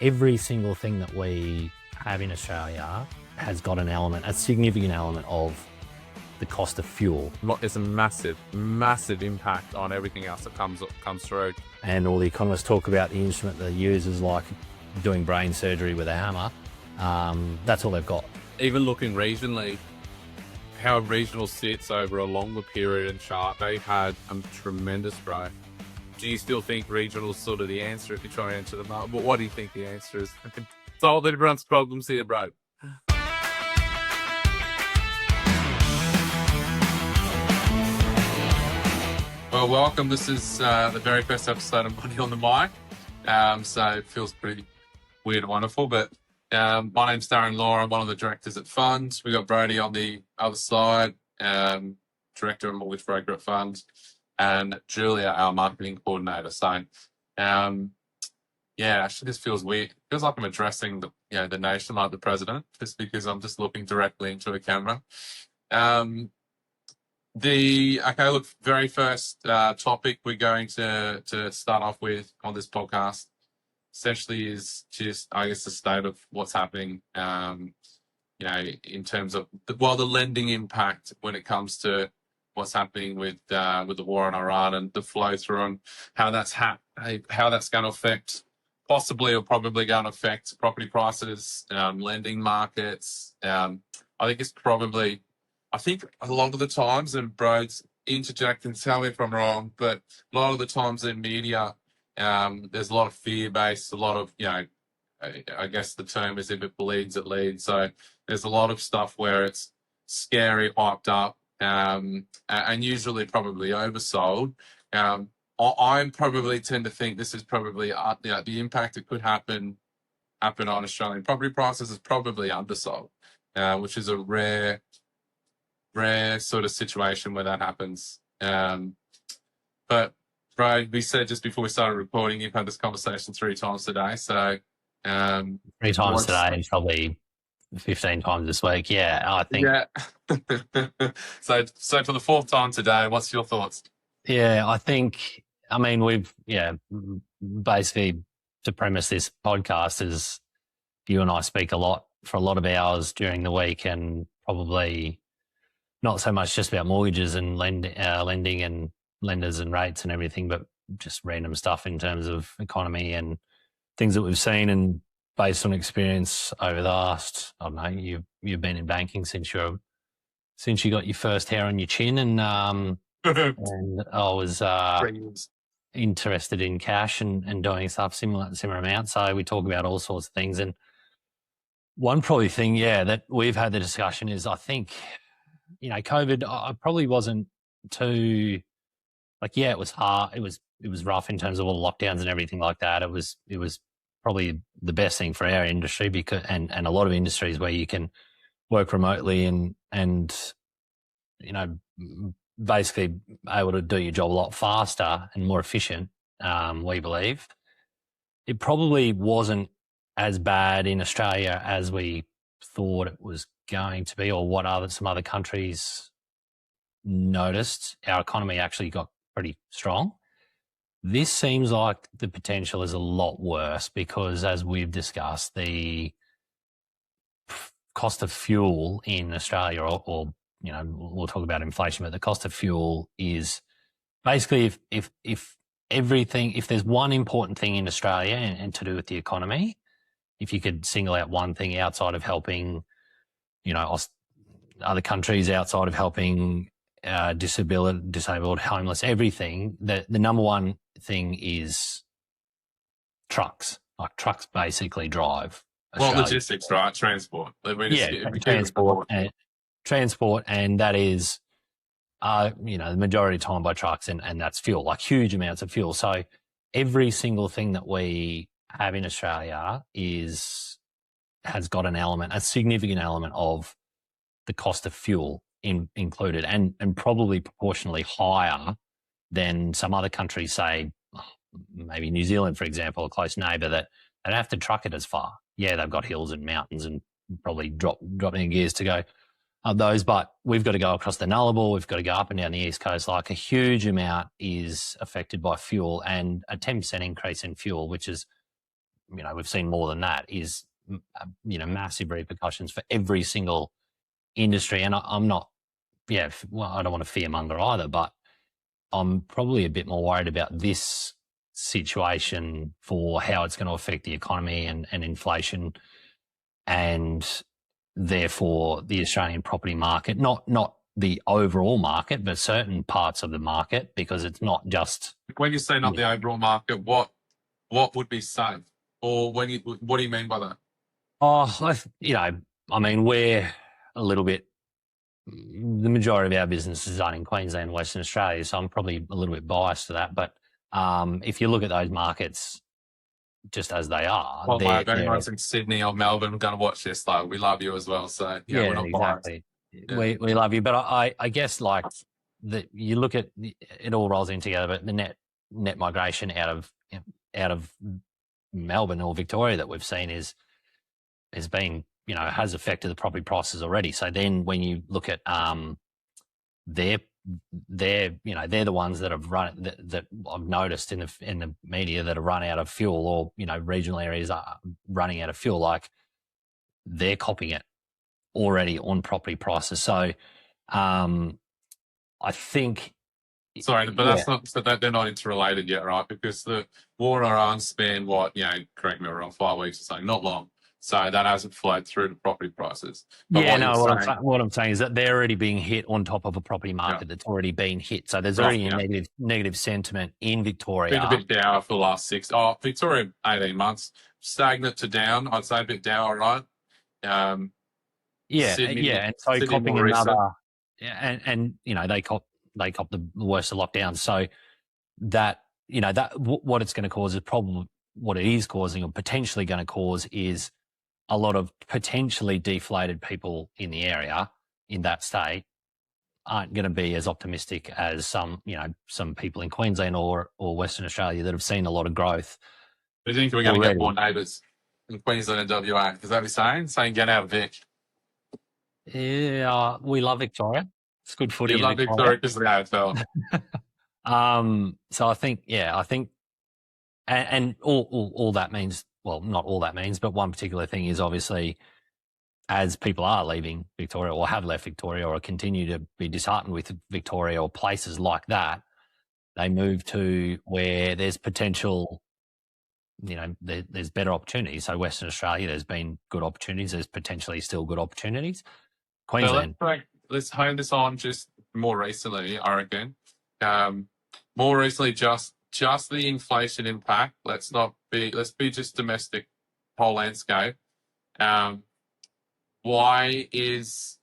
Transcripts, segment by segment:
every single thing that we have in Australia has got an element, a significant element of the cost of fuel. It's a massive, massive impact on everything else that comes through. And all the economists talk about the instrument they use is like doing brain surgery with a hammer. That's all they've got. Even looking regionally, how regional sits over a longer period and chart, they've had a tremendous growth. Do you still think regional's sort of the answer if you try and answer the market? But what do you think the answer is? Solve everyone's problems here, bro. Well, welcome. This is the very first episode of Money on the Mic. So it feels pretty weird and wonderful. But my name's Darren Law. I'm one of the directors at Funds. We got Brodie on the other side, director of mortgage broker at Funds, and Julia, our marketing coordinator. So, actually, this feels weird. It feels like I'm addressing the nation like the president, just because I'm just looking directly into a camera. Very first topic we're going to start off with on this podcast essentially is just, I guess, the state of what's happening, in terms of the lending impact when it comes to what's happening with the war in Iran and the flow through and how that's going to affect, possibly or probably going to affect property prices, lending markets. I think a lot of the times, and Broads interject and tell me if I'm wrong, but a lot of the times in media, there's a lot of fear-based, a lot of, I guess the term is if it bleeds, it leads. So there's a lot of stuff where it's scary, hyped up, and usually probably oversold. I probably tend to think this is probably, the impact it could happen on Australian property prices is probably undersold, which is a rare sort of situation where that happens. But Bro, we said just before we started recording, you've had this conversation 3 times today. So 3 times today and probably 15 times this week. Yeah, I think. Yeah. So for the 4th time today, what's your thoughts? Yeah, we've basically, to premise this podcast is you and I speak a lot for a lot of hours during the week, and probably not so much just about mortgages and lending and lenders and rates and everything, but just random stuff in terms of economy and things that we've seen. And based on experience over the last, I don't know, you've been in banking since you got your first hair on your chin, and and I was interested in cash and doing stuff similar amount. So we talk about all sorts of things. And one probably thing, that we've had the discussion is, I think, COVID, I probably wasn't too it was hard. It was rough in terms of all the lockdowns and everything like that. It was probably the best thing for our industry, because and a lot of industries where you can work remotely and basically able to do your job a lot faster and more efficient. We believe it probably wasn't as bad in Australia as we thought it was going to be, or what some other countries noticed. Our economy actually got pretty strong. This seems like the potential is a lot worse, because as we've discussed, the cost of fuel in Australia, or we'll talk about inflation, but the cost of fuel is basically, if there's one important thing in Australia and to do with the economy, if you could single out one thing outside of helping, other countries, outside of helping disabled, homeless, everything, the number one thing is trucks. Like, trucks basically drive Australia. Well, logistics, right? Transport. Transport, and that is, the majority of the time by trucks, and that's fuel, like huge amounts of fuel. So every single thing that we have in Australia has got an element, a significant element of the cost of fuel included, and probably proportionally higher than some other countries, say maybe New Zealand, for example, a close neighbour, that they don't have to truck it as far. Yeah, they've got hills and mountains and probably dropping gears to go up those, but we've got to go across the Nullarbor, we've got to go up and down the East Coast. Like, a huge amount is affected by fuel, and a 10% increase in fuel, which is we've seen more than that, is, massive repercussions for every single industry. And I'm not, I don't want to fearmonger either, but I'm probably a bit more worried about this situation for how it's going to affect the economy and inflation, and therefore the Australian property market, not the overall market, but certain parts of the market, because it's not just. When you say not the overall market, what would be safe, or what do you mean by that? Oh, I mean, we're a little bit. The majority of our business is done in Queensland and Western Australia, so I'm probably a little bit biased to that. But if you look at those markets just as they are, Well, if anyone's in Sydney or Melbourne going to watch this, like, we love you as well. So yeah, we're not exactly. Yeah. We love you, but I guess, like, you look at it, all rolls in together. But the net migration out of Melbourne or Victoria that we've seen has been, has affected the property prices already. So then when you look at they're the ones that have run that I've noticed in the media that have run out of fuel, or regional areas are running out of fuel, like, they're copying it already on property prices. So I think. Sorry, but that's not, so that they're not interrelated yet, right? Because the war in Iran spanned correct me if I'm wrong, 5 weeks or something, not long. So that hasn't flowed through to property prices. But what I'm saying is that they're already being hit on top of a property market that's already been hit. So there's already a negative sentiment in Victoria. Been a bit dour for the last Victoria 18 months, stagnant to down. I'd say a bit dour, right? Sydney, and so Sydney copying another, and they cop the worst of lockdowns. So that what it's going to cause is probably what it is causing, or potentially going to cause, is a lot of potentially deflated people in the area in that state aren't going to be as optimistic as some people in Queensland or Western Australia that have seen a lot of growth. Do you think we're going to get more neighbours in Queensland and WA? Is that what you're saying get out of Vic? Yeah, we love Victoria. It's good footy. You love Victoria because of the AFL. So I think, and all that means, well, not all that means, but one particular thing is, obviously, as people are leaving Victoria or have left Victoria or continue to be disheartened with Victoria or places like that, they move to where there's potential, there's better opportunities. So Western Australia, there's been good opportunities. There's potentially still good opportunities. Queensland. So let's hone this on just more recently, I reckon. More recently, just the inflation impact. Let's be just domestic, whole landscape. Why is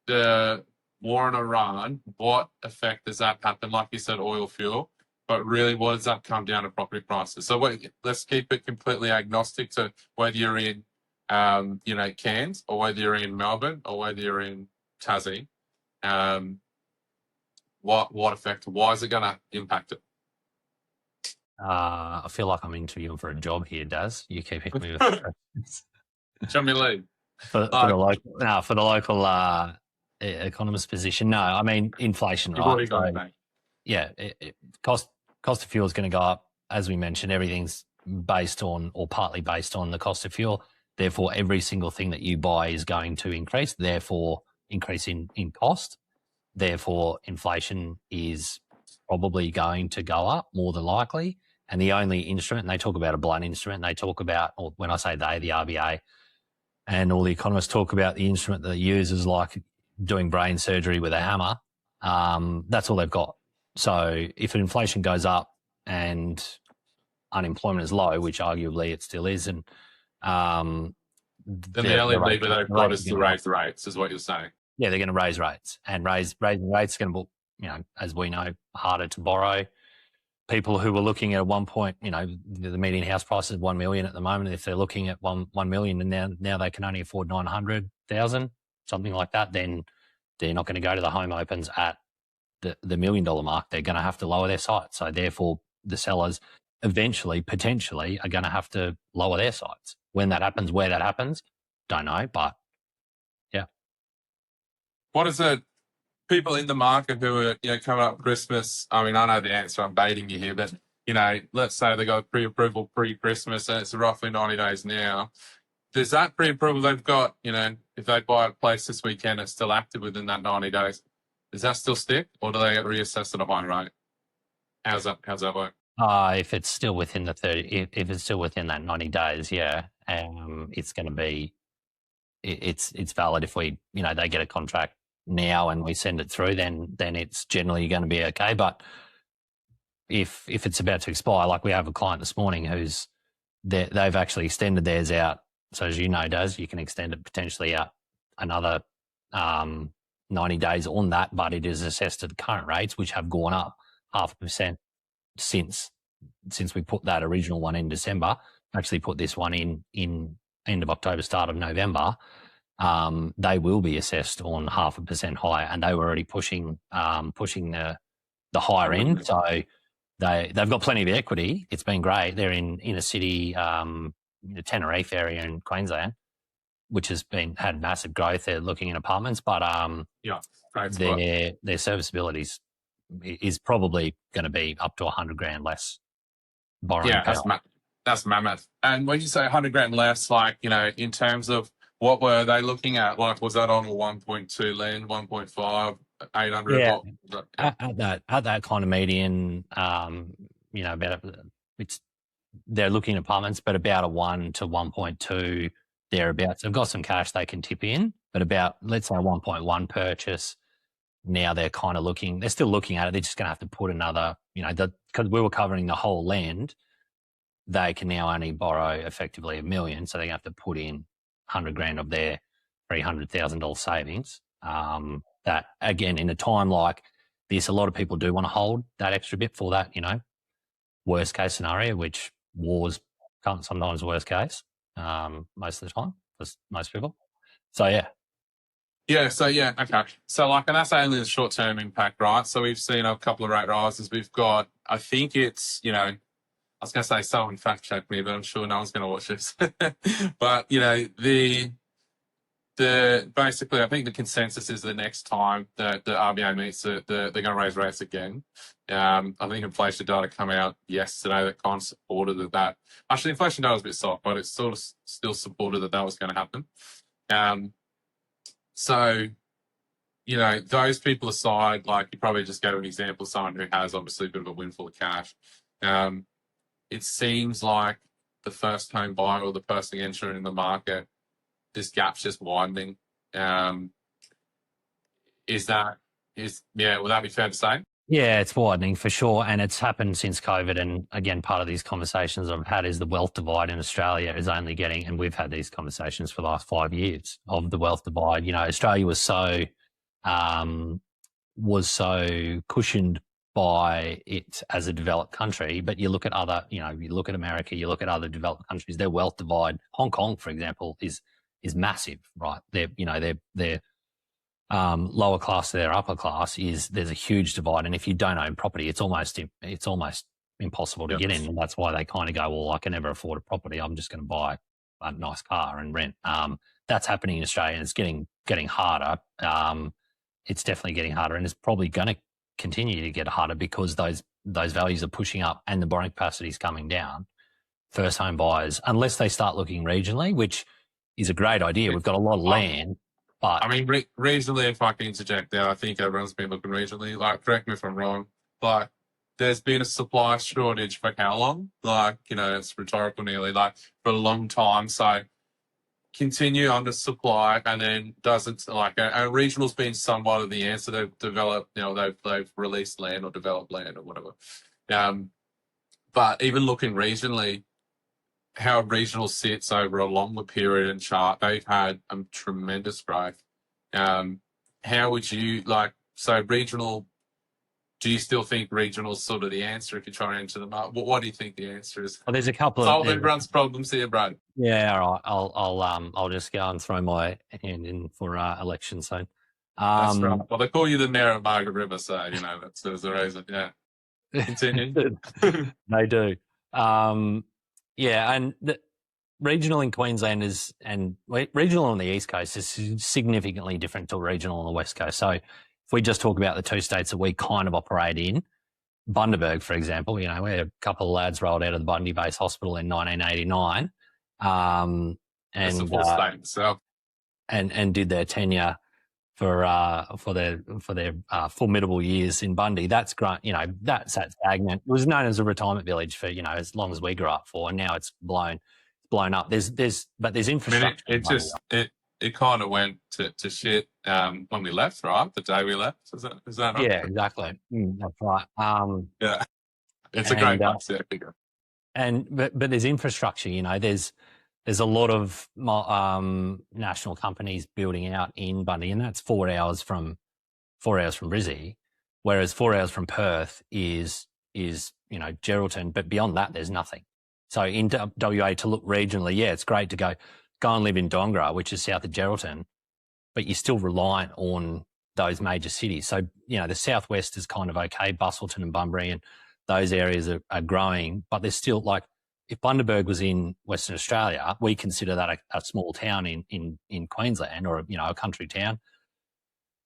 the war in Iran, what effect does that happen? Like you said, oil, fuel, but really, what does that come down to property prices? So let's keep it completely agnostic to whether you're in, Cairns, or whether you're in Melbourne, or whether you're in Tassie. What effect? Why is it going to impact it? I feel like I'm interviewing for a job here, Daz. You keep hitting me with questions. Show me lead. For the local economist position. No, I mean, inflation, right? Cost of fuel is going to go up. As we mentioned, everything's based on, or partly based on, the cost of fuel. Therefore, every single thing that you buy is going to increase. Therefore, increase in cost. Therefore, inflation is probably going to go up, more than likely. And the only instrument, and they talk about a blunt instrument, they talk about, or when I say they, the RBA, and all the economists talk about the instrument that they use is like doing brain surgery with a hammer. That's all they've got. So if inflation goes up and unemployment is low, which arguably it still is, and then the only lever they've got is to raise the rates, is what you're saying. Yeah, they're going to raise rates, and raising rates is going to be, as we know, harder to borrow. People who were looking at one point, the median house price is 1 million at the moment. If they're looking at 1 million, and now they can only afford 900,000, something like that, then they're not going to go to the home opens at the $1 million mark. They're going to have to lower their sights. So therefore, the sellers eventually, potentially, are going to have to lower their sights. When that happens, where that happens, don't know. But yeah, what is it? People in the market who are, coming up Christmas, I mean, I know the answer, I'm baiting you here, but, let's say they got pre-approval pre-Christmas and it's roughly 90 days now. Does that pre-approval they've got, if they buy a place this weekend, it's still active within that 90 days. Does that still stick, or do they get reassessed at a higher rate? How's that work? If it's still within the 30, if it's still within that 90 days, yeah, it's going to be, it's valid. If we, they get a contract now and we send it through, then it's generally going to be okay. But if it's about to expire, like we have a client this morning who's they've actually extended theirs out. So as you know, Daz, you can extend it potentially out another 90 days on that, but it is assessed at the current rates, which have gone up 0.5% since we put that original one in December. Actually put this one in end of October, start of November. They will be assessed on 0.5% higher, and they were already pushing the higher end. So they've got plenty of equity. It's been great. They're in a city, the Tenerife area in Queensland, which has had massive growth. They're looking in apartments, but their serviceability is probably going to be up to 100 grand less borrowing. Yeah, that's mammoth. And when you say 100 grand less, like, in terms of what were they looking at? Like, was that on a 1.2 land, 1.5, 800? Yeah, at that kind of median, they're looking at apartments, but about a 1 to 1.2 thereabouts. They've got some cash they can tip in, but about, let's say, 1.1 purchase. Now they're kind of they're still looking at it. They're just going to have to put another, because we were covering the whole land, they can now only borrow effectively $1 million. So they're going to have to put in 100 grand of their $300,000 savings. That, again, in a time like this, a lot of people do want to hold that extra bit for that, worst case scenario, which wars sometimes worst case most of the time for most people. So, yeah. Yeah, okay. So, and that's only the short-term impact, right? So we've seen a couple of rate rises. We've got, I think it's, I was going to say someone fact-check me, but I'm sure no one's going to watch this. But, basically, I think the consensus is the next time that the RBA meets, they're going to raise rates again. I think inflation data came out yesterday that kind of supported that. Actually, inflation data was a bit soft, but it's sort of still supported that was going to happen. So, those people aside, like you probably just gave an example of someone who has obviously a bit of a windfall of cash. It seems like the first home buyer or the person entering the market, this gap's just widening. Would that be fair to say? Yeah, it's widening for sure. And it's happened since COVID. And again, part of these conversations I've had is the wealth divide in Australia is only getting, and we've had these conversations for the last 5 years of the wealth divide. Australia was so cushioned by it as a developed country, but you look at other, you look at America, you look at other developed countries, their wealth divide, Hong Kong, for example, is massive, right? They're lower class to their upper class there's a huge divide. And if you don't own property, it's almost impossible to get in. And that's why they kind of go, well, I can never afford a property. I'm just going to buy a nice car and rent. That's happening in Australia, and it's getting harder. It's definitely getting harder, and it's probably going to continue to get harder because those values are pushing up and the borrowing capacity is coming down. First home buyers, unless they start looking regionally, which is a great idea. We've got a lot of land. But I mean, regionally, if I can interject there, I think everyone's been looking regionally. Like, correct me if I'm wrong, but there's been a supply shortage for how long? It's rhetorical nearly, for a long time. So continue under supply and then doesn't, and regional's been somewhat of the answer. They've developed, they've released land or developed land or whatever. But even looking regionally, how regional sits over a longer period and chart, they've had tremendous growth. How would you regional? Do you still think regional is sort of the answer if you're trying to enter the market? What do you think the answer is? Well, there's a couple solve everyone's problems here, Brad. Yeah, all right. I'll just go and throw my hand in for election soon. That's right. Well, they call you the mayor of Margaret River, so that's the reason. Yeah, continue. They do. Yeah, and the regional in Queensland regional on the East Coast is significantly different to regional on the West Coast. So if we just talk about the two states that we kind of operate in, Bundaberg, for example, we had a couple of lads rolled out of the Bundy Base Hospital in 1989, That's a and full state itself. and did their tenure for their formidable years in Bundy. That's great. That's stagnant. It was known as a retirement village for as long as we grew up for, and now it's blown up. There's infrastructure. I mean, it kind of went to shit when we left, right? The day we left. Is that right? Yeah, exactly. That's right. Yeah, it's a great bus. Yeah, figure. But there's infrastructure. There's a lot of national companies building out in Bundy, and that's 4 hours from Brizzy, whereas 4 hours from Perth is Geraldton. But beyond that, there's nothing. So in WA, to look regionally, yeah, it's great to go and live in Dongra, which is south of Geraldton, but you're still reliant on those major cities. So the southwest is kind of okay, Busselton and Bunbury, and those areas are growing, but there's still, like, if Bundaberg was in Western Australia, we consider that a small town in Queensland, or a country town.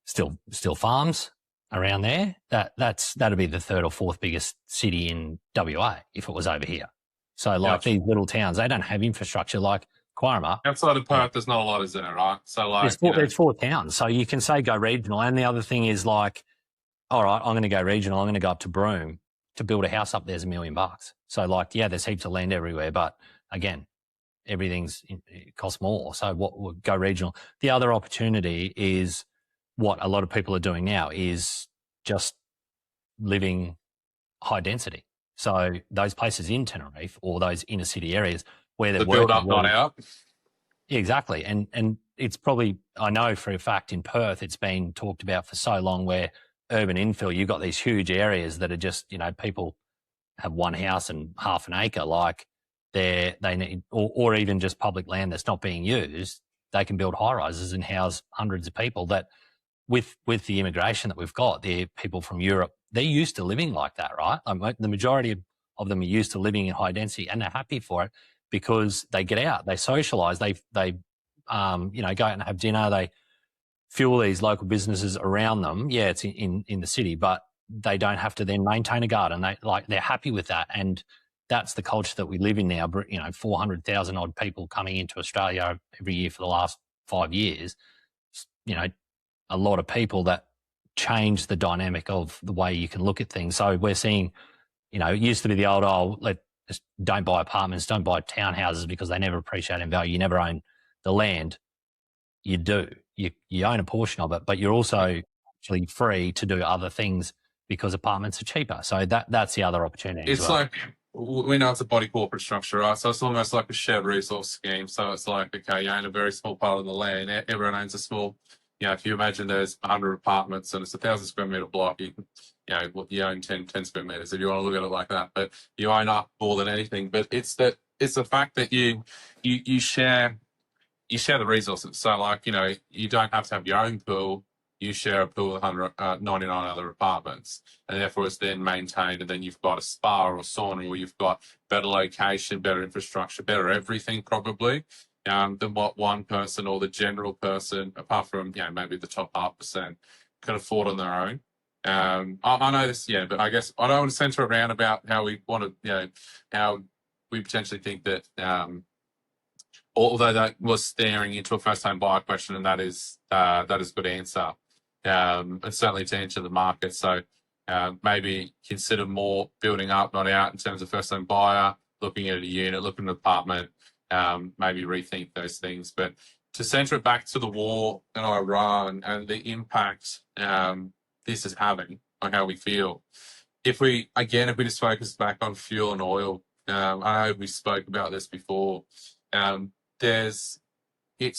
Still farms around there. That'd be the third or fourth biggest city in WA if it was over here. So these little towns, they don't have infrastructure like Quarama. Outside of Perth, there's not a lot, is there, right? So there's 4 towns. So you can say go regional. And the other thing is, like, all right, I'm going to go regional. I'm going to go up to Broome. To build a house up there's $1 million. So there's heaps of land everywhere, but again, it costs more. So what would go regional? The other opportunity is what a lot of people are doing now is just living high density. So those places in Tenerife or those inner city areas where they're build up, not out. Yeah, exactly. And it's probably, I know for a fact in Perth, it's been talked about for so long, where urban infill, you've got these huge areas that are just, people have one house and half an acre, like they need, or even just public land that's not being used. They can build high rises and house hundreds of people that with the immigration that we've got, they're people from Europe, they're used to living like that, right? The majority of them are used to living in high density, and they're happy for it because they get out, they socialize, they go out and have dinner, they fuel these local businesses around them. Yeah, it's in the city, but they don't have to then maintain a garden. They're happy with that. And that's the culture that we live in now. 400,000 odd people coming into Australia every year for the last 5 years. A lot of people that change the dynamic of the way you can look at things. So we're seeing, it used to be the old, just don't buy apartments, don't buy townhouses because they never appreciate in value. You never own the land. You do. You own a portion of it, but you're also actually free to do other things because apartments are cheaper. So that's the other opportunity. It's like, we know it's a body corporate structure, right? So it's almost like a shared resource scheme. So it's like, okay, you own a very small part of the land. Everyone owns a small, if you imagine there's 100 apartments and it's 1,000 square meter block, you own 10 square meters if you want to look at it like that, but you own up more than anything. But it's the fact that you share the resources. So you don't have to have your own pool. You share a pool with 99 other apartments, and therefore it's then maintained. And then you've got a spa or a sauna, or you've got better location, better infrastructure, better everything probably than what one person or the general person, apart from maybe the top 0.5%, can afford on their own. I know this, but I guess I don't want to centre around about how we want to, how we potentially think that. Although that was staring into a first-time buyer question, and that is a good answer, and certainly to enter the market. So maybe consider more building up, not out, in terms of first-time buyer, looking at a unit, looking at an apartment, maybe rethink those things. But to centre it back to the war in Iran and the impact this is having on how we feel, if we just focus back on fuel and oil, I know we spoke about this before. It's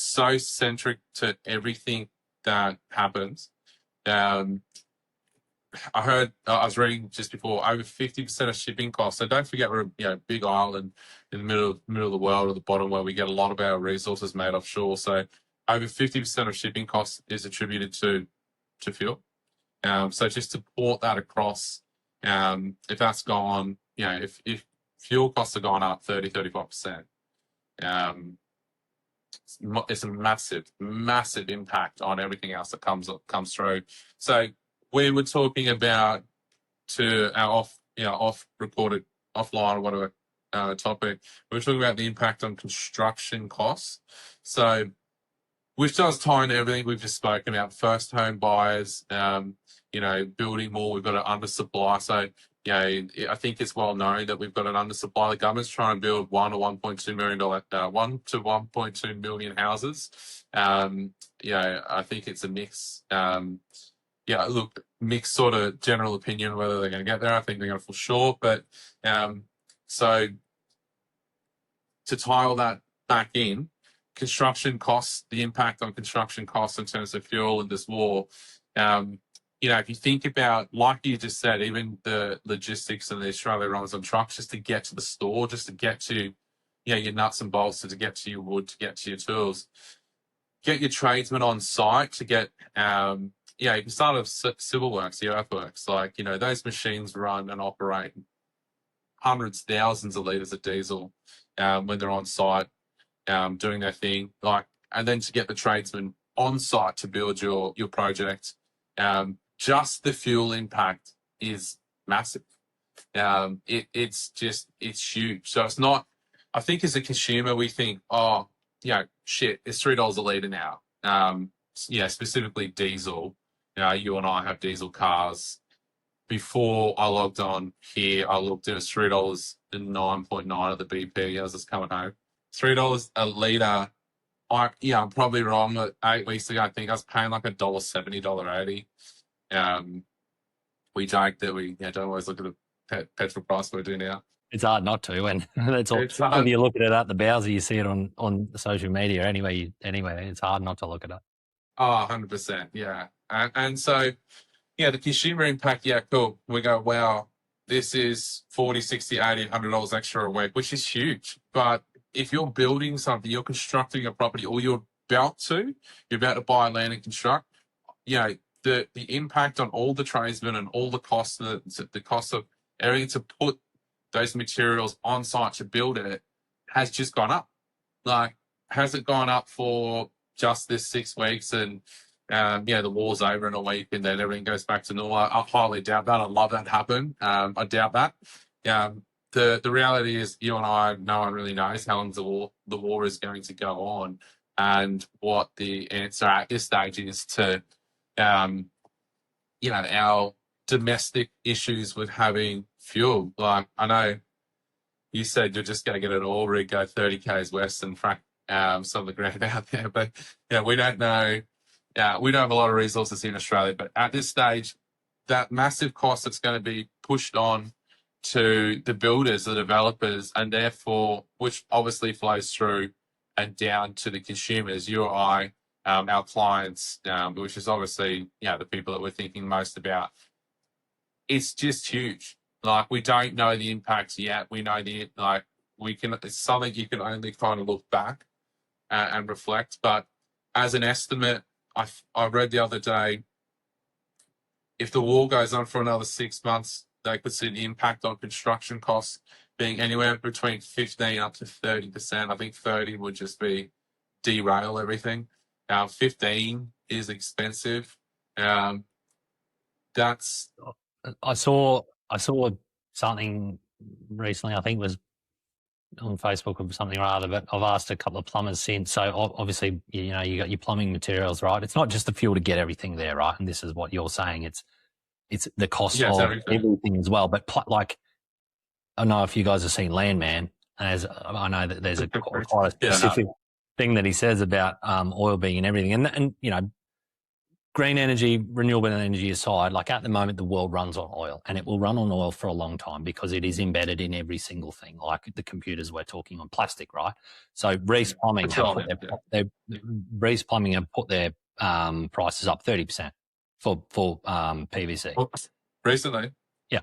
so centric to everything that happens. I was reading just before, over 50% of shipping costs. So don't forget we're a big island in the middle of the world, at the bottom, where we get a lot of our resources made offshore. So over 50% of shipping costs is attributed to fuel. So just to port that across, if that's gone, if fuel costs are gone up 30-35%. It's a massive impact on everything else that comes through. So we were talking about to our off recorded offline or whatever topic, we were talking about the impact on construction costs. So, which does tie into everything we've just spoken about. First home buyers, building more. We've got an undersupply. So, I think it's well known that we've got an undersupply. The government's trying to build $1 to $1.2 million, 1 to 1.2 million houses. I think it's a mix. Mixed sort of general opinion whether they're going to get there. I think they're going to fall short. But so to tie all that back in, construction costs, the impact on construction costs in terms of fuel and this war, if you think about, like you just said, even the logistics and the Australia runs on trucks just to get to the store, just to get to, your nuts and bolts, to get to your wood, to get to your tools, get your tradesmen on site to get, you can start with civil works, your earthworks, those machines run and operate hundreds, thousands of litres of diesel when they're on site doing their thing. And then to get the tradesmen on site to build your project, just the fuel impact is massive. It's huge. So it's not, I think as a consumer, we think, shit, it's $3 a litre now. Specifically diesel. You and I have diesel cars. Before I logged on here, I looked at $3.09.9 of the BP as it's coming home. $3 a litre. I'm probably wrong. But 8 weeks ago, I think I was paying like $1.70, $1.80. We joke that we don't always look at the petrol price we do now. It's hard not to, when that's all. When you look at it at the Bowser, you see it on social media. Anyway, it's hard not to look at it. Oh, 100%, yeah. And so, the consumer impact, cool. We go, wow, this is $40, $60, $80, $100 extra a week, which is huge. But if you're building something, you're constructing a property, or you're about to buy land and construct, the impact on all the tradesmen and all the costs, the cost of everything to put those materials on site to build it has just gone up. Has it gone up for just this 6 weeks and the war's over in a week and then everything goes back to normal? I highly doubt that. I'd love that to happen. I doubt that. The reality is, you and I, no one really knows how long the war is going to go on, and what the answer at this stage is to our domestic issues with having fuel. I know you said you're just going to get an oil rig, go 30 k's west and frack some of the ground out there, but we don't know. We don't have a lot of resources in Australia, but at this stage, that massive cost that's going to be pushed on to the builders, the developers, and therefore, which obviously flows through and down to the consumers, you or I, our clients, which is obviously, the people that we're thinking most about. It's just huge. We don't know the impacts yet. We know it's something you can only kind of look back and reflect. But as an estimate, I read the other day, if the war goes on for another 6 months, they could see the impact on construction costs being anywhere between 15 up to 30%. I think 30 would just be derail everything. 15 is expensive. That's. I saw something recently. I think it was on Facebook or something or other, but I've asked a couple of plumbers since. So obviously, you got your plumbing materials, right? It's not just the fuel to get everything there, right? And this is what you're saying. It's the cost of everything as well. But I don't know if you guys have seen Landman, as I know that there's quite a specific thing that he says about oil being and everything. And green energy, renewable energy aside, at the moment, the world runs on oil, and it will run on oil for a long time because it is embedded in every single thing, like the computers we're talking on plastic, right? So Reece Plumbing have put their prices up 30% for PVC. Recently? Yeah.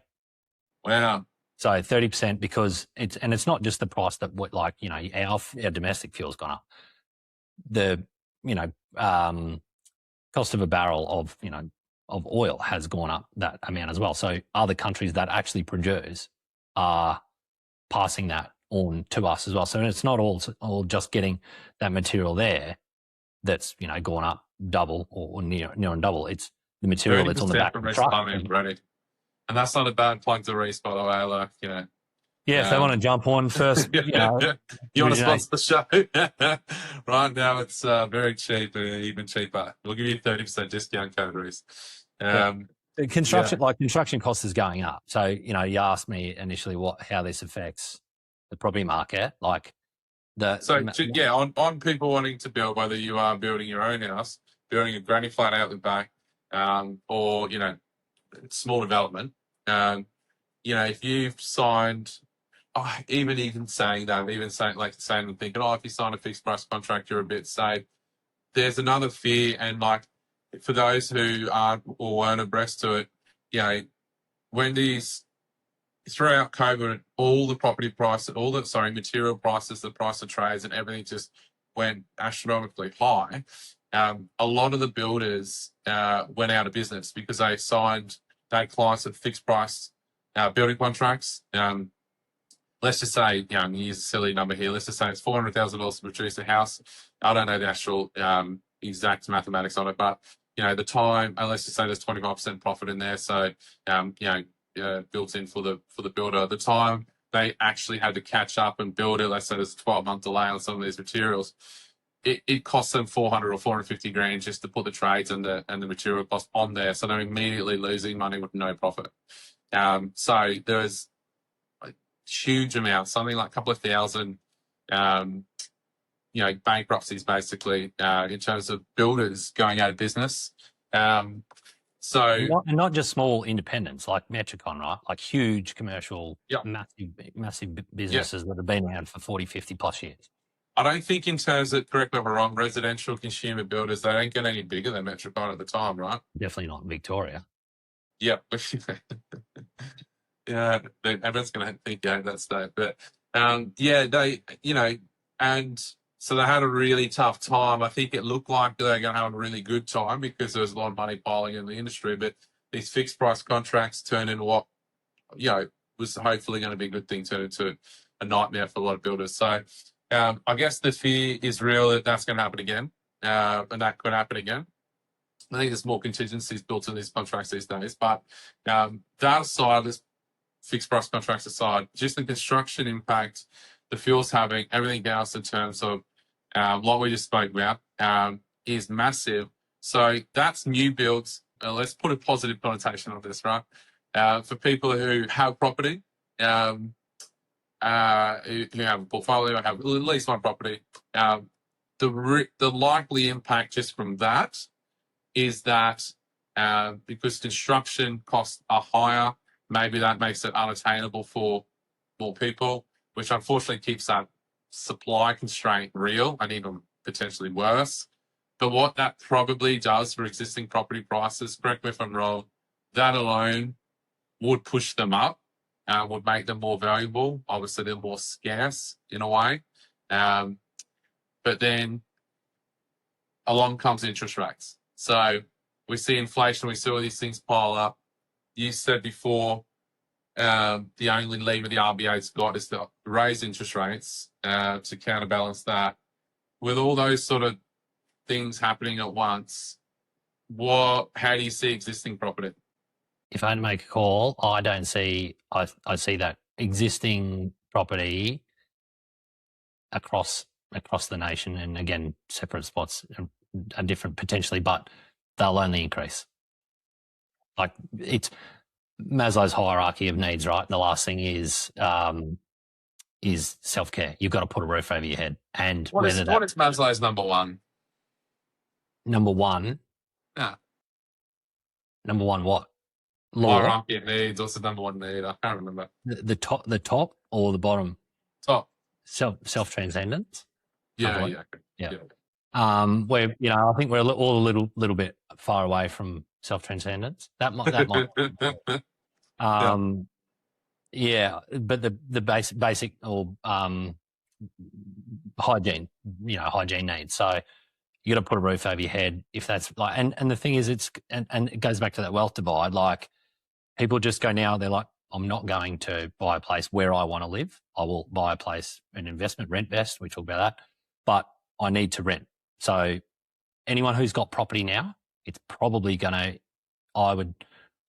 Wow. So 30% because it's not just the price that our domestic fuel's gone up. The, cost of a barrel of oil has gone up that amount as well. So other countries that actually produce are passing that on to us as well. So it's not all just getting that material there that's gone up double or near on double. It's the material that's on the back of the truck. And that's not a bad plug to Reese, by the way. Like, Yeah, if they want to jump on first, you want to originate. sponsor the show? Right now, it's very cheap, even cheaper. We'll give you 30% discount code, Reese. Construction costs is going up. So, you asked me initially how this affects the property market. On people wanting to build, whether you are building your own house, building a granny flat out the back, or, small development, if you've signed, even saying and thinking, if you sign a fixed price contract, you're a bit safe. There's another fear, and for those who aren't or weren't abreast to it, when throughout COVID, all the property prices, material prices, the price of trades and everything just went astronomically high. A lot of the builders went out of business because they had clients with fixed price building contracts. Let's just say, use a silly number here. Let's just say it's $400,000 to produce a house. I don't know the actual exact mathematics on it, but the time, and let's just say there's 25% profit in there. So, built in for the builder. The time they actually had to catch up and build it, let's say there's a 12-month delay on some of these materials, it costs them 400 or 450 grand just to put the trades and the material cost on there. So they're immediately losing money with no profit. So there's a huge amount, something like a couple of thousand, bankruptcies basically in terms of builders going out of business. And not just small independents like Metricon, right? Like huge commercial, massive businesses that have been around for 40, 50 plus years. I don't think in terms of, correct me if I'm wrong, residential consumer builders, they don't get any bigger than Metricon at the time, right? Definitely not in Victoria. Yeah. Yeah, everyone's going to think, that's that. But, and so they had a really tough time. I think it looked like they were going to have a really good time because there was a lot of money piling in the industry. But these fixed price contracts turned into what, was hopefully going to be a good thing, turned into a nightmare for a lot of builders. So I guess the fear is real that that's going to happen again, and that could happen again. I think there's more contingencies built in these contracts these days. But that aside, this fixed price contracts aside, just the construction impact the fuel's having, everything else in terms of what we just spoke about is massive. So that's new builds. Let's put a positive connotation on this, right? For people who have property, who have a portfolio, have at least one property, the likely impact just from that is that because construction costs are higher, maybe that makes it unattainable for more people, which unfortunately keeps that supply constraint real and even potentially worse. But what that probably does for existing property prices, correct me if I'm wrong, that alone would push them up and would make them more valuable. Obviously, they're more scarce in a way. But then along comes interest rates. So we see inflation, we see all these things pile up. You said before, the only lever the RBA's got is to raise interest rates to counterbalance that. With all those sort of things happening at once, how do you see existing property? If I had to make a call, I don't see. I see that existing property across the nation, and again, separate spots are different potentially, but they'll only increase. Like it's Maslow's hierarchy of needs, right? The last thing is self-care. You've got to put a roof over your head. And what is Maslow's number one? Number one? Yeah. Number one what? Law? Hierarchy of needs. What's the number one need? I can't remember. The top or the bottom? Top. Self-transcendence? Yeah. Where I think we're all a little bit far away from self-transcendence. That might. But the basic or hygiene, hygiene needs. So you got to put a roof over your head if that's like, and the thing is, and it goes back to that wealth divide. Like people just go now, they're like, I'm not going to buy a place where I want to live. I will buy a place, an investment, Rentvest. We talk about that, but I need to rent. So anyone who's got property now, it's probably going to, I would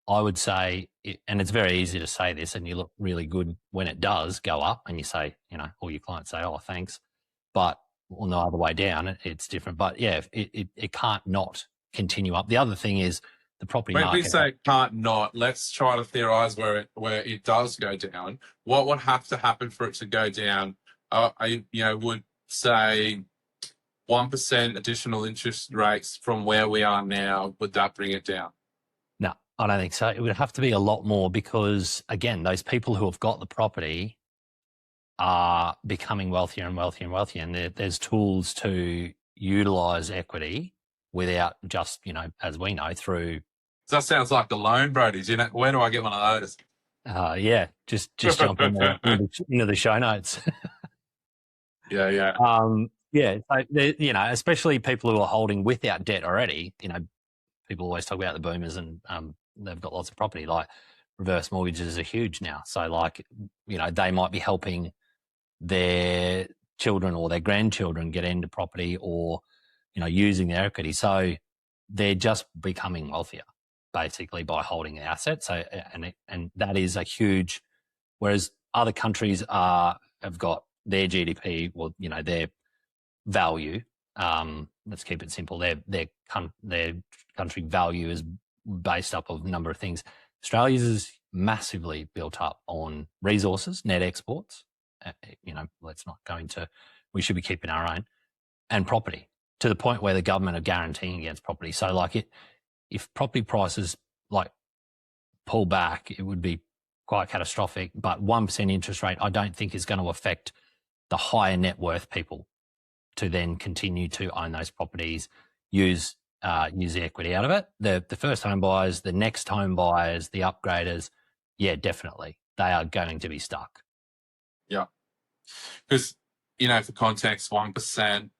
I would say, and it's very easy to say this, and you look really good when it does go up, and you say, all your clients say, "Oh, thanks," but on the other way down, it's different. But yeah, it can't not continue up. The other thing is the property When we market. say can't not, let's try to theorize where it does go down. What would have to happen for it to go down? I would say 1% additional interest rates from where we are now. Would that bring it down? No, I don't think so. It would have to be a lot more because, again, those people who have got the property are becoming wealthier and wealthier and wealthier, and there's tools to utilize equity without just, as we know, through. That sounds like the loan, Brodie. Where do I get one of those? Yeah, just jump into the show notes. Yeah. Yeah. So, especially people who are holding without debt already. People always talk about the boomers and they've got lots of property. Like reverse mortgages are huge now. So, they might be helping their children or their grandchildren get into property or, using their equity. So they're just becoming wealthier basically by holding the assets. So, and that is a huge, whereas other countries have got their GDP or, their value. Let's keep it simple. Their country value is based up of a number of things. Australia's is massively built up on resources, net exports. Let's not go into, we should be keeping our own, and property to the point where the government are guaranteeing against property. So if property prices pull back, it would be quite catastrophic. But 1% interest rate, I don't think is going to affect the higher net worth people to then continue to own those properties, use the equity out of it. The first home buyers, the next home buyers, the upgraders, yeah, definitely. They are going to be stuck. Yeah. Because, for context, 1%,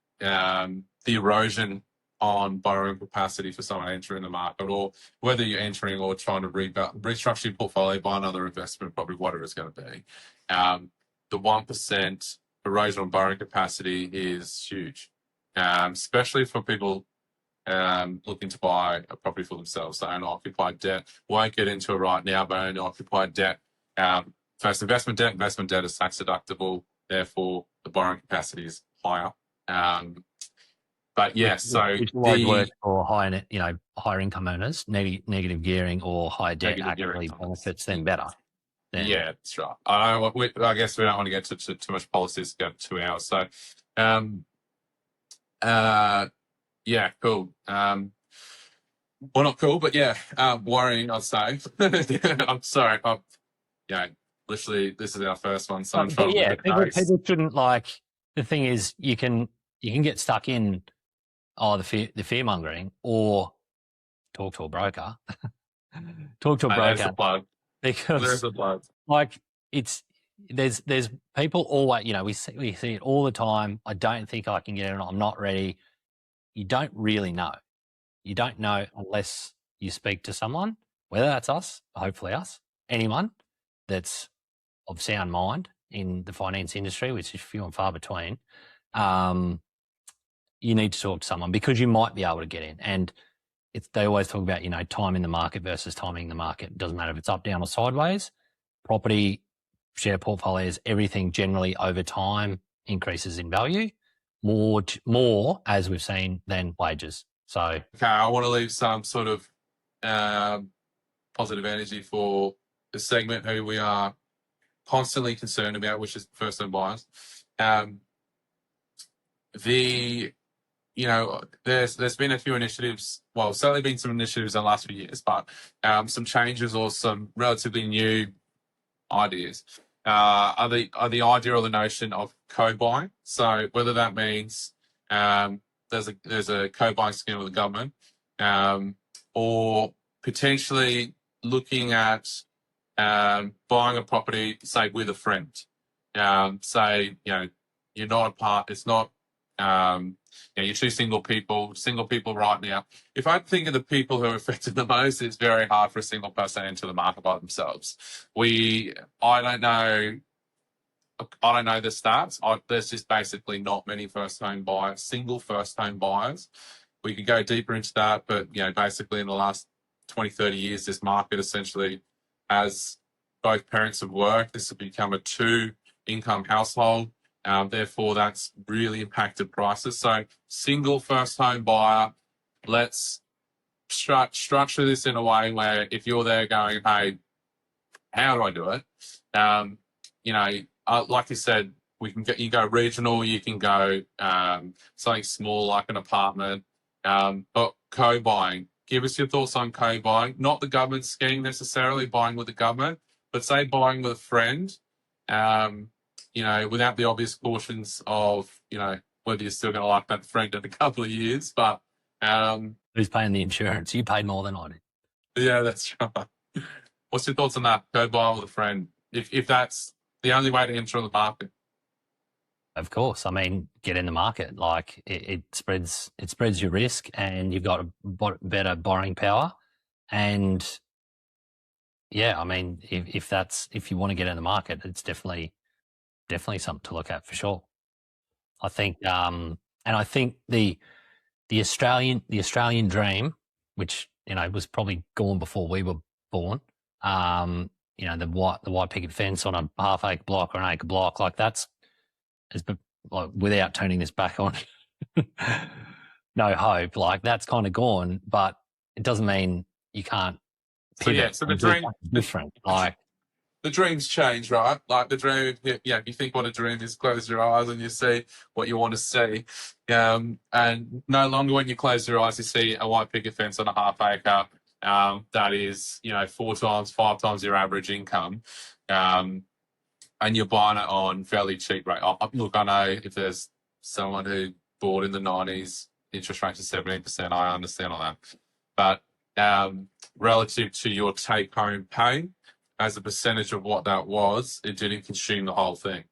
the erosion on borrowing capacity for someone entering the market, or whether you're entering or trying to restructure your portfolio, buy another investment, probably whatever it's going to be. The 1% erosion on borrowing capacity is huge, especially for people looking to buy a property for themselves. So owner-occupied debt. Won't get into it right now, but owner-occupied debt. First, investment debt is tax deductible, therefore the borrowing capacity is higher. But yes, so the work for higher income earners, negative gearing or high debt actually benefits them better. Yeah, that's right. I guess we don't want to get to too much politics. Go 2 hours. So, yeah, cool. Well, not cool, but yeah, worrying, I'd say. I'm sorry. Literally, this is our first one, so I'm trying to look at people shouldn't the thing is you can get stuck in the fear mongering or talk to a broker. Talk to a broker. There's a plug. Because there's a plug. There's people always, we see it all the time. I don't think I can get it. I'm not ready. You don't really know. You don't know unless you speak to someone, whether that's us, hopefully us, anyone that's of sound mind in the finance industry, which is few and far between. You need to talk to someone because you might be able to get in. And they always talk about, time in the market versus timing the market. It doesn't matter if it's up, down or sideways. Property, share portfolios, everything generally over time increases in value more as we've seen than wages. So, okay, I want to leave some sort of positive energy for the segment who we are constantly concerned about, which is first-home buyers. There's been a few initiatives. Well, certainly been some initiatives in the last few years, but some changes or some relatively new ideas are the idea or the notion of co-buying. So whether that means there's a co-buying scheme with the government, or potentially looking at buying a property, say with a friend. Say you're not apart. It's not. You're two single people right now. If I think of the people who are affected the most, it's very hard for a single person to enter the market by themselves. I don't know the stats. There's just basically not many single first home buyers. We could go deeper into that, but basically in the last 20, 30 years, this market essentially, as both parents have worked, this has become a two-income household. Therefore, that's really impacted prices. So single first home buyer, let's structure this in a way where if you're there going, hey, how do I do it? Like you said, you go regional, you can go something small like an apartment, but co-buying. Give us your thoughts on co-buying, not the government scheme necessarily, buying with the government, but say buying with a friend, without the obvious cautions of, whether you're still going to like that friend in a couple of years, but who's paying the insurance? You paid more than I did. yeah, that's right. What's your thoughts on that? Go buy with a friend. If that's the only way to enter the market. Of course. I mean, get in the market. Like it spreads your risk, and you've got a better borrowing power. And yeah, I mean, if you want to get in the market, it's definitely something to look at for sure. I think, and I think the Australian dream, which was probably gone before we were born. The white picket fence on a half-acre block or an acre block, like that's, like, without turning this back on, no hope. Like that's kind of gone, but it doesn't mean you can't pivot. So the dream different. Like the dreams change, right? Like the dream, if you think what a dream is, close your eyes and you see what you want to see. And no longer when you close your eyes, you see a white picket fence on a half acre. That is, 4 times, 5 times your average income. And you're buying it on fairly cheap rate. Look, I know if there's someone who bought in the 90s, interest rates are 17%, I understand all that. But relative to your take-home pay, as a percentage of what that was, it didn't consume the whole thing.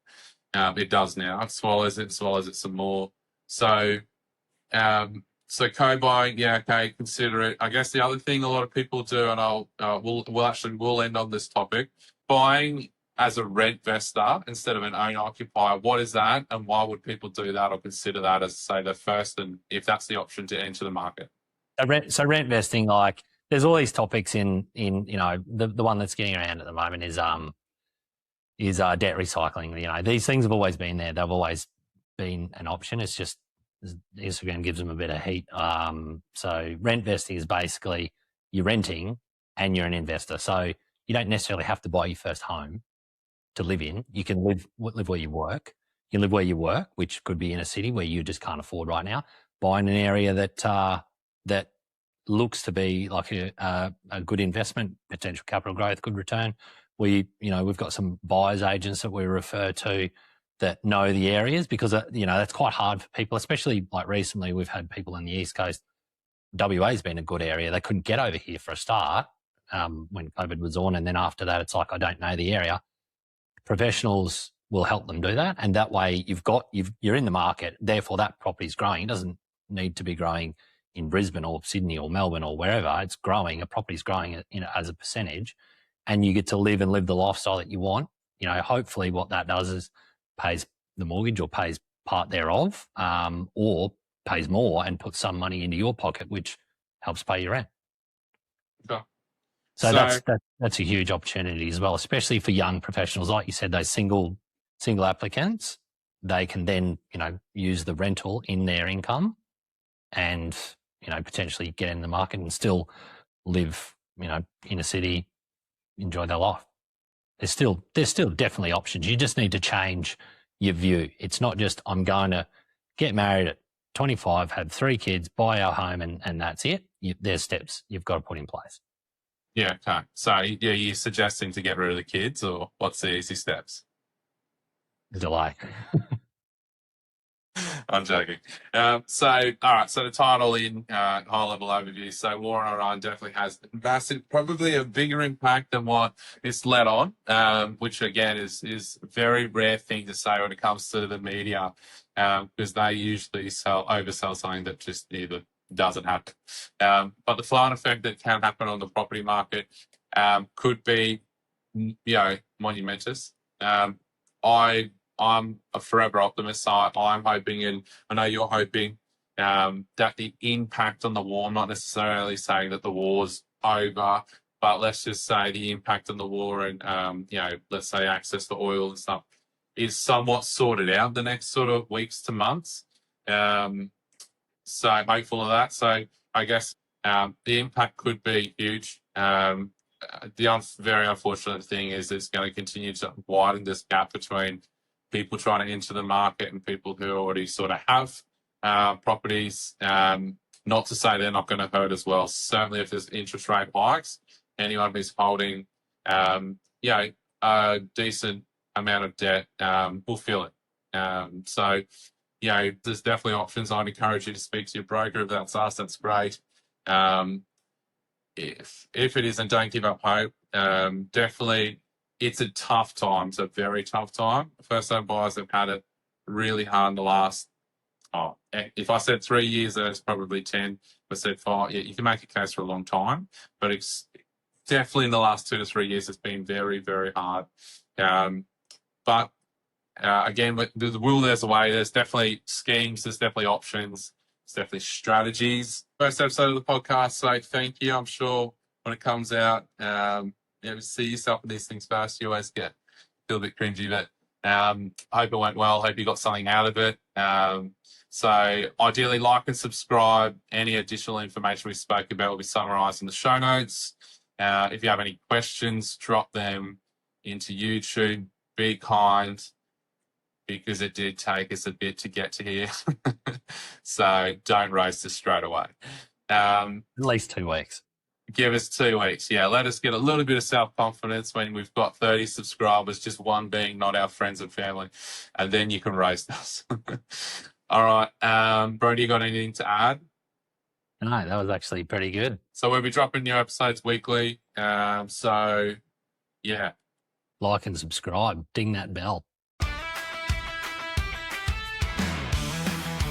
It does now. It swallows it some more. So co-buying, yeah, okay, consider it. I guess the other thing a lot of people do, and we'll end on this topic, buying as a rentvestor instead of an owner-occupier. What is that, and why would people do that or consider that as, say, the first, and if that's the option to enter the market? So rentvesting, like there's all these topics in the one that's getting around at the moment is debt recycling. These things have always been there. They've always been an option. It's just Instagram gives them a bit of heat. So rentvesting is basically you're renting and you're an investor. So you don't necessarily have to buy your first home to live in. You can live where you work. You can live where you work, which could be in a city where you just can't afford right now. Buy in an area that looks to be like a good investment, potential capital growth, good return. We've got some buyers agents that we refer to that know the areas, because that's quite hard for people, especially like recently we've had people on the East Coast. WA's been a good area. They couldn't get over here for a start when COVID was on, and then after that it's like, I don't know the area. Professionals will help them do that, and that way you're in the market. Therefore, that property's growing. It doesn't need to be growing in Brisbane or Sydney or Melbourne or wherever. It's growing. A property's growing, as a percentage, and you get to live the lifestyle that you want. Hopefully, what that does is pays the mortgage or pays part thereof, or pays more and puts some money into your pocket, which helps pay your rent. Okay. So that's a huge opportunity as well, especially for young professionals. Like you said, those single applicants, they can then, use the rental in their income and, potentially get in the market and still live, in a city, enjoy their life. There's still definitely options. You just need to change your view. It's not just, I'm going to get married at 25, have 3 kids, buy our home, and that's it. There's steps you've got to put in place. Yeah, okay. So are you suggesting to get rid of the kids, or what's the easy steps? Delay. I'm joking. All right. So the title in high-level overview. So war in Iran definitely has massive, probably a bigger impact than what it's let on, which again is a very rare thing to say when it comes to the media, because they usually oversell something that just either doesn't happen. But the flow-on effect that can happen on the property market could be, monumentous. I'm a forever optimist. So I'm hoping, and I know you're hoping, that the impact on the war, I'm not necessarily saying that the war's over, but let's just say the impact on the war and, let's say access to oil and stuff is somewhat sorted out the next sort of weeks to months. So hopeful of that. So I guess the impact could be huge. The very unfortunate thing is it's going to continue to widen this gap between people trying to enter the market and people who already sort of have properties. Not to say they're not going to hurt as well. Certainly, if there's interest rate hikes, anyone who's holding, a decent amount of debt will feel it. So, there's definitely options. I'd encourage you to speak to your broker. If that's us, that's great. If it isn't, don't give up hope. Definitely, it's a tough time. It's a very tough time. First-home buyers have had it really hard in the last. If I said 3 years, that's probably 10. If I said 5, you can make a case for a long time, but it's definitely in the last 2 to 3 years, it's been very, very hard. But again, the will, there's a way. There's definitely schemes. There's definitely options. There's definitely strategies. First episode of the podcast, so thank you. I'm sure when it comes out, see yourself in these things first. You always feel a bit cringy, but hope it went well. Hope you got something out of it. So ideally, like and subscribe. Any additional information we spoke about will be summarised in the show notes. If you have any questions, drop them into YouTube. Be kind, because it did take us a bit to get to here. So don't roast us straight away. At least 2 weeks. Give us 2 weeks. Yeah, let us get a little bit of self-confidence when we've got 30 subscribers, just one being not our friends and family, and then you can roast us. All right. Brodie, you got anything to add? No, that was actually pretty good. So we'll be dropping new episodes weekly. Yeah. Like and subscribe. Ding that bell.